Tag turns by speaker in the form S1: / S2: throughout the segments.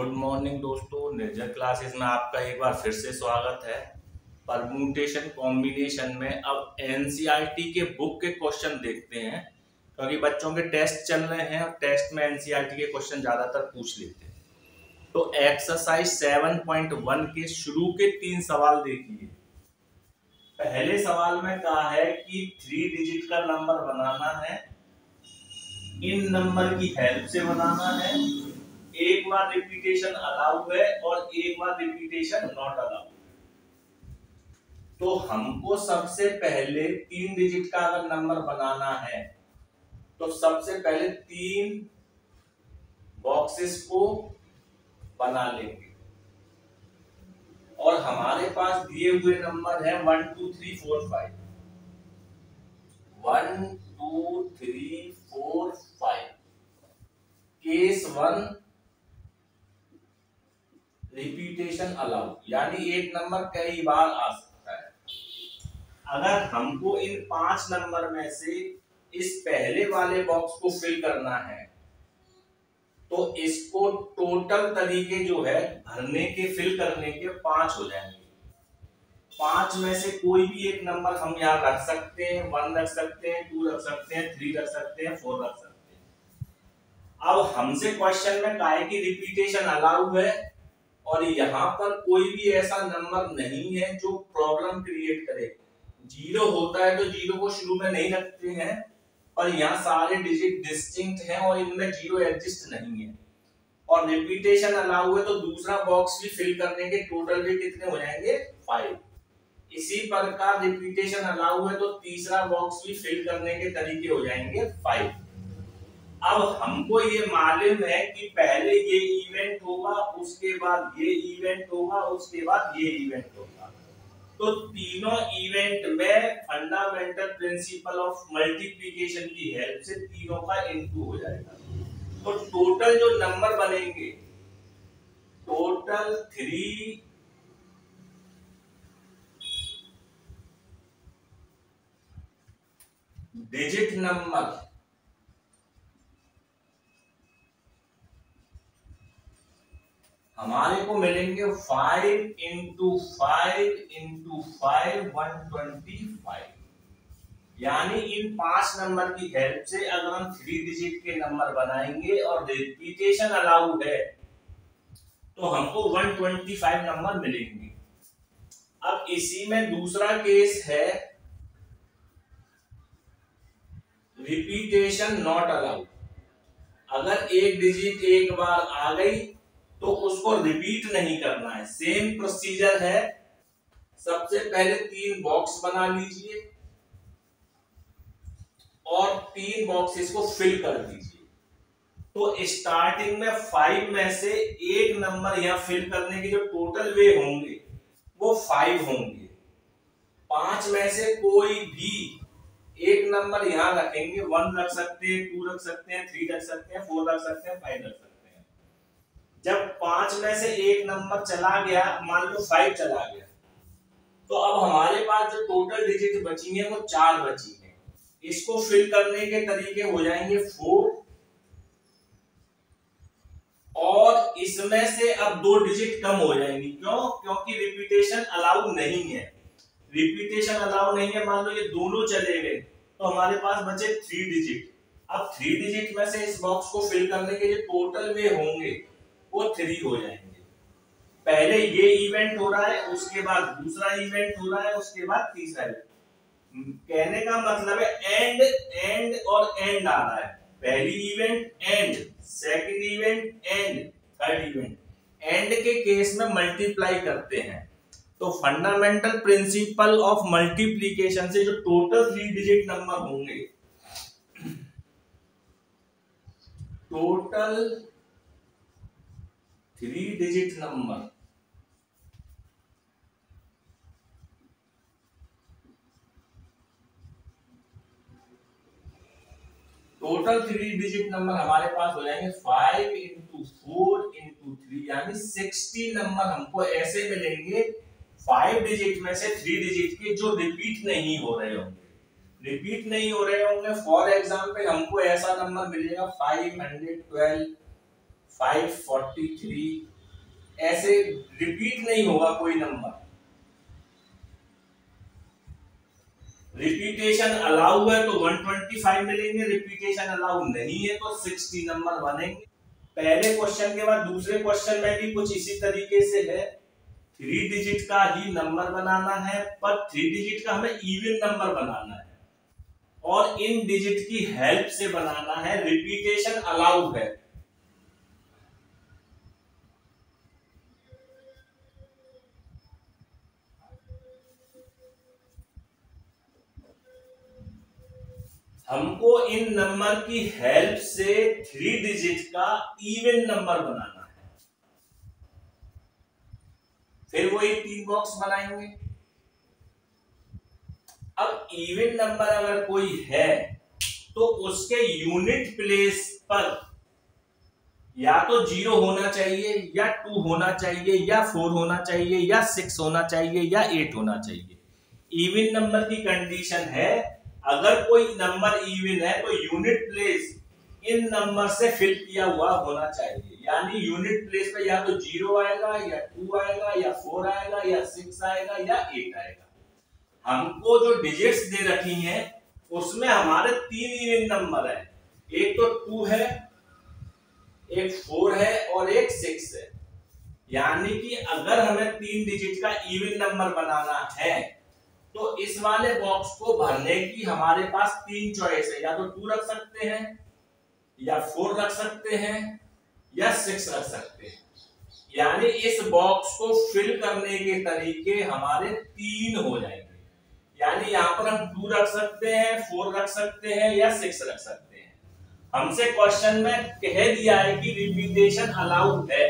S1: Good morning दोस्तों, निर्जर classes में आपका एक बार फिर से स्वागत है। परम्यूटेशन कॉम्बिनेशन में अब एनसीईआरटी के बुक के क्वेश्चन देखते हैं, क्योंकि बच्चों के टेस्ट चल रहे हैं और टेस्ट में एनसीईआरटी के क्वेश्चन ज्यादातर पूछ लेते हैं। तो एक्सरसाइज 7.1 के शुरू के 3 सवाल देखिए। पहले सवाल में कहा है कि 3 डिजिट का नंबर बनाना है, इन नंबर की हेल्प से बनाना है, एक बार रिपीटेशन अलाउ है और एक बार रिपीटेशन नॉट अलाउ। तो हमको सबसे पहले 3 डिजिट का अगर नंबर बनाना है तो सबसे पहले 3 बॉक्सेस को बना लेंगे और हमारे पास दिए हुए नंबर है 1 2 3 4 5। 1 2 3 4 5। केस 1 रिपीटेशन अलाउ, यानी एक नंबर कई बार आ सकता है। अगर हमको इन 5 नंबर में से इस पहले वाले बॉक्स को फिल करना है तो इसको टोटल तरीके जो है भरने के, फिल करने के 5 हो जाएंगे। 5 में से कोई भी एक नंबर हम यहाँ रख सकते हैं, 1 रख सकते हैं, 2 रख सकते हैं, 3 रख सकते हैं, 4 रख सकते हैं। अब हमसे क्वेश्चन में कहा है कि रिपीटेशन अलाउ है और यहाँ पर कोई भी ऐसा नंबर नहीं है जो प्रॉब्लम क्रिएट करे। 0 होता है तो 0 को शुरू में नहीं रखते हैं, और यहाँ सारे डिजिट डिस्टिंक्ट हैं और इनमें 0 एग्जिस्ट नहीं है। और रिपीटेशन अलाउ है तो दूसरा बॉक्स भी फिल करने के टोटल भी कितने हो जाएंगे, 5। इसी प्रकार रिपीटेशन अलाउ है तो तीसरा बॉक्स भी फिल करने के तरीके हो जाएंगे 5। अब हमको ये मालूम है कि पहले ये इवेंट होगा, उसके बाद ये इवेंट होगा, उसके बाद ये इवेंट होगा। तो तीनों इवेंट में फंडामेंटल प्रिंसिपल ऑफ मल्टीप्लिकेशन की हेल्प से तीनों का इनटू हो जाएगा। तो टोटल जो नंबर बनेंगे, टोटल 3 डिजिट नंबर हमारे को मिलेंगे 5 इंटू 5 इंटू 5 125। यानी इन 5 नंबर की हेल्प से अगर हम 3 डिजिट के नंबर बनाएंगे और रिपीटेशन अलाउ है तो हमको 125 नंबर मिलेंगे। अब इसी में दूसरा केस है रिपीटेशन नॉट अलाउ। अगर एक डिजिट एक बार आ गई तो उसको रिपीट नहीं करना है। सेम प्रोसीजर है, सबसे पहले 3 बॉक्स बना लीजिए और 3 बॉक्सेस को फिल कर दीजिए। तो स्टार्टिंग में 5 में से एक नंबर यहां फिल करने के जो टोटल वे होंगे वो 5 होंगे। 5 में से कोई भी एक नंबर यहां रखेंगे, 1 रख सकते हैं, 2 रख सकते हैं, 3 रख सकते हैं, 4 रख सकते हैं, 5 रख सकते हैं। जब 5 में से एक नंबर चला गया, मान लो 5 चला गया, तो अब हमारे पास जो टोटल डिजिट बची है वो 4 बची है। इसको फिल करने के तरीके हो जाएंगे 4, और इसमें से अब 2 डिजिट कम हो जाएंगी। क्यों? क्योंकि रिपीटेशन अलाउ नहीं है। रिपीटेशन अलाउ नहीं है, मान लो ये दोनों चले गए तो हमारे पास बचे 3 डिजिट। अब 3 डिजिट में से इस बॉक्स को फिल करने के लिए टोटल वे होंगे वो 3 हो जाएंगे। पहले ये इवेंट हो रहा है, उसके बाद दूसरा इवेंट हो रहा है, उसके बाद तीसरा इवेंट। कहने का मतलब है एंड एंड और एंड आ रहा है। पहली event and, second event and, third event. And के केस में मल्टीप्लाई करते हैं। तो फंडामेंटल प्रिंसिपल ऑफ मल्टीप्लिकेशन से जो टोटल 3 डिजिट नंबर होंगे, टोटल 3 डिजिट नंबर हमारे पास हो जाएंगे 5 इंटू 4 इंटू 3, यानी 60 नंबर हमको ऐसे मिलेंगे 5 डिजिट में से 3 डिजिट के जो रिपीट नहीं हो रहे होंगे। फॉर एग्जाम्पल हमको ऐसा नंबर मिलेगा 512, 543, ऐसे रिपीट नहीं होगा कोई नंबर। रिपीटेशन अलाउ है तो 125 मिलेंगे, रिपीटेशन अलाउ नहीं है तो 60 नंबर बनेंगे। पहले क्वेश्चन के बाद दूसरे क्वेश्चन में भी कुछ इसी तरीके से है, 3 डिजिट का ही नंबर बनाना है, पर 3 डिजिट का हमें इवन नंबर बनाना है और इन डिजिट की हेल्प से बनाना है, रिपीटेशन अलाउ है। हमको इन नंबर की हेल्प से 3 डिजिट का इवन नंबर बनाना है। फिर वही 3 बॉक्स बनाएंगे। अब इवन नंबर अगर कोई है तो उसके यूनिट प्लेस पर या तो 0 होना चाहिए या 2 होना चाहिए या 4 होना चाहिए या 6 होना चाहिए या 8 होना चाहिए। इवन नंबर की कंडीशन है, अगर कोई नंबर इवन है तो यूनिट प्लेस इन नंबर से फिल किया हुआ होना चाहिए, यानी यूनिट प्लेस पे या तो 0 आएगा या 2 आएगा या 4 आएगा या 6 आएगा या 8 आएगा। हमको जो डिजिट्स दे रखी हैं उसमें हमारे 3 इवन नंबर है, एक तो 2 है, एक 4 है और एक 6 है। यानी कि अगर हमें 3 डिजिट का इवन नंबर बनाना है तो इस वाले बॉक्स को भरने की हमारे पास 3 चॉइस है, या तो 2 रख सकते हैं या 4 रख सकते हैं या 6 रख सकते हैं। यानी इस बॉक्स को फिल करने के तरीके हमारे 3 हो जाएंगे। यानी यहाँ पर हम 2 रख सकते हैं, 4 रख सकते हैं या 6 रख सकते हैं। हमसे क्वेश्चन में कह दिया है कि रिपीटेशन अलाउ है।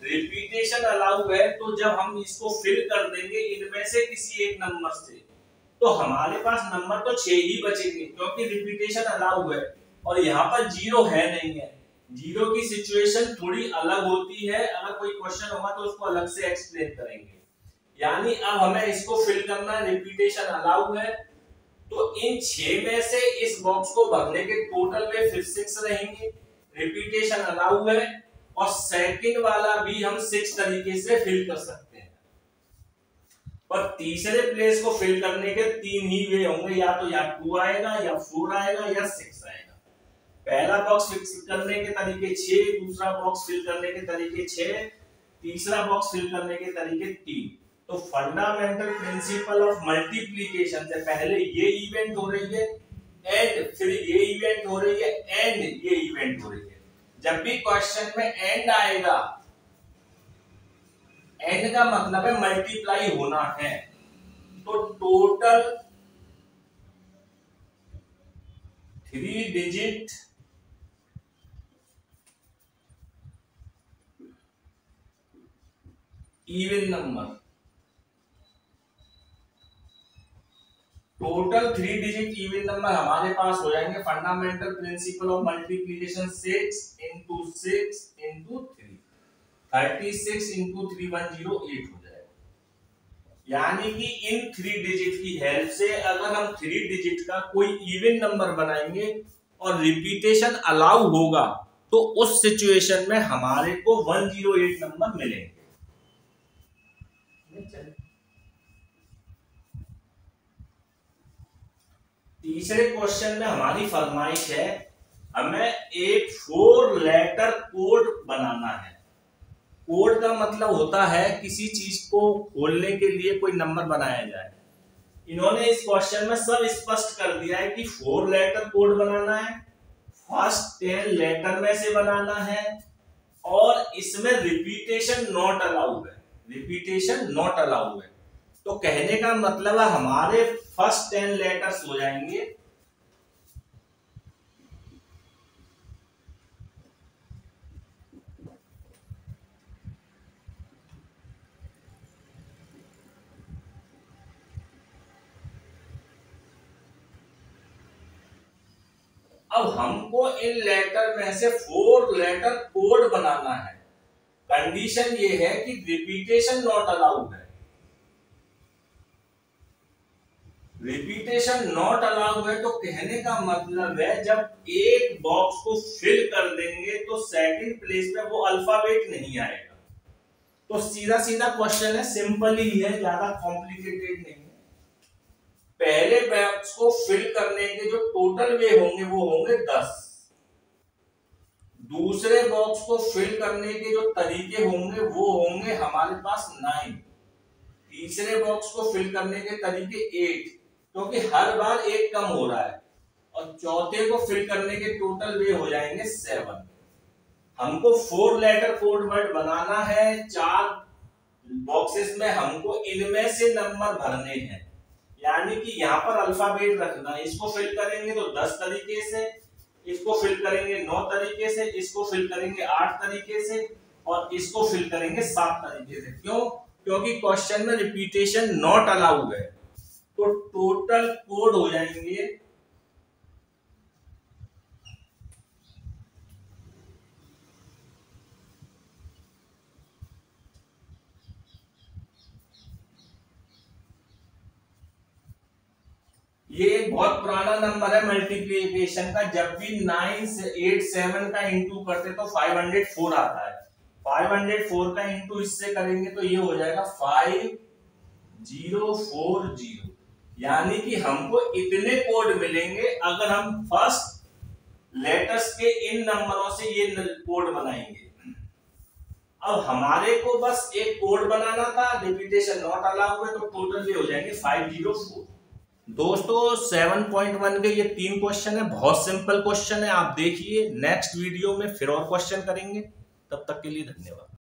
S1: रिपीटेशन अलाउ है तो जब हम इसको फिल कर देंगे इनमें से किसी एक नंबर से, तो हमारे पास नंबर तो 6 ही बचेंगे, क्योंकि रिपीटेशन अलाउ है और यहाँ पर 0 है नहीं है। 0 की सिचुएशन थोड़ी अलग होती है, अगर कोई क्वेश्चन होगा तो उसको अलग से एक्सप्लेन करेंगे। यानी अब हमें इसको फिल करना है, रिपीटेशन अलाउ है तो इन 6 में से इस बॉक्स को भरने के टोटल में फिर 6 रहेंगे। रिपीटेशन अलाउ है और सेकंड वाला भी हम 6 तरीके से फिल कर सकते हैं, पर तीसरे प्लेस को फिल करने के 3 ही वे होंगे, या तो या 2 आएगा या 4 आएगा या 6 आएगा। पहला बॉक्स फिल करने के तरीके 6, दूसरा बॉक्स फिल करने के तरीके 6, तीसरा बॉक्स फिल करने के तरीके 3। तो फंडामेंटल प्रिंसिपल ऑफ मल्टीप्लिकेशन से पहले ये इवेंट हो रही है एंड फिर ये इवेंट हो रही है एंड ये इवेंट हो रही है। जब भी क्वेश्चन में एंड आएगा, एंड का मतलब है मल्टीप्लाई होना है, तो total 3 digit even number, total 3 digit even number हमारे पास हो जाएंगे। Fundamental principle of multiplication 6 into 6 into 3, 36 into 3 108 हो जाएगा। यानी कि इन 3 डिजिट की हेल्प से अगर हम 3 डिजिट का कोई इवन नंबर बनाएंगे और रिपीटेशन अलाउ होगा तो उस सिचुएशन में हमारे को 108 नंबर मिलेंगे। तीसरे क्वेश्चन में हमारी फरमाइश है, हमें एक 4 लेटर कोड बनाना है। कोड का मतलब होता है किसी चीज को खोलने के लिए कोई नंबर बनाया जाए। इन्होंने इस क्वेश्चन में सब स्पष्ट कर दिया है कि 4 लेटर कोड बनाना है, फर्स्ट 10 लेटर में से बनाना है और इसमें रिपीटेशन नॉट अलाउ है। रिपीटेशन नॉट अलाउ है तो कहने का मतलब है हमारे फर्स्ट 10 लेटर्स हो जाएंगे अब हमको इन लेटर में से 4 लेटर कोड बनाना है। कंडीशन ये है कि रिपीटेशन नॉट अलाउड है। रिपीटेशन नॉट अलाउड है, तो कहने का मतलब है जब एक बॉक्स को फिल कर देंगे तो सेकंड प्लेस पे वो अल्फाबेट नहीं आएगा। तो सीधा सीधा क्वेश्चन है, सिंपल ही है, ज्यादा कॉम्प्लिकेटेड नहीं है। पहले बॉक्स को फिल करने के जो टोटल वे होंगे वो होंगे 10। दूसरे बॉक्स को फिल करने के जो तरीके होंगे वो होंगे हमारे पास 9। तीसरे बॉक्स को फिल करने के तरीके 8, क्योंकि हर बार एक कम हो रहा है। और चौथे को फिल करने के टोटल वे हो जाएंगे 7। हमको 4 लेटर कोड वर्ड बनाना है, 4 बॉक्सेस में हमको इनमें से नंबर भरने हैं, यानी कि यहाँ पर अल्फाबेट रखना है। इसको फिल करेंगे तो 10 तरीके से, इसको फिल करेंगे 9 तरीके से, इसको फिल करेंगे 8 तरीके से, और इसको फिल करेंगे 7 तरीके से। क्यों? क्योंकि क्वेश्चन में रिपीटेशन नॉट अलाउड है। तो टोटल कोड हो जाएंगे ये एक बहुत पुराना नंबर है मल्टीप्लिकेशन का। जब भी 9 से 8 7 का इंटू करते तो 504 आता है। 504 का इंटू इससे करेंगे तो ये हो जाएगा 5040, यानी कि हमको इतने कोड मिलेंगे अगर हम फर्स्ट लेटर्स के इन नंबरों से ये कोड बनाएंगे। अब हमारे को बस एक कोड बनाना था, रिपीटेशन नॉट अलाउड है, तो टोटल ये हो जाएंगे 504। दोस्तों 7.1 के ये 3 क्वेश्चन है, बहुत सिंपल क्वेश्चन है, आप देखिए। नेक्स्ट वीडियो में फिर और क्वेश्चन करेंगे, तब तक के लिए धन्यवाद।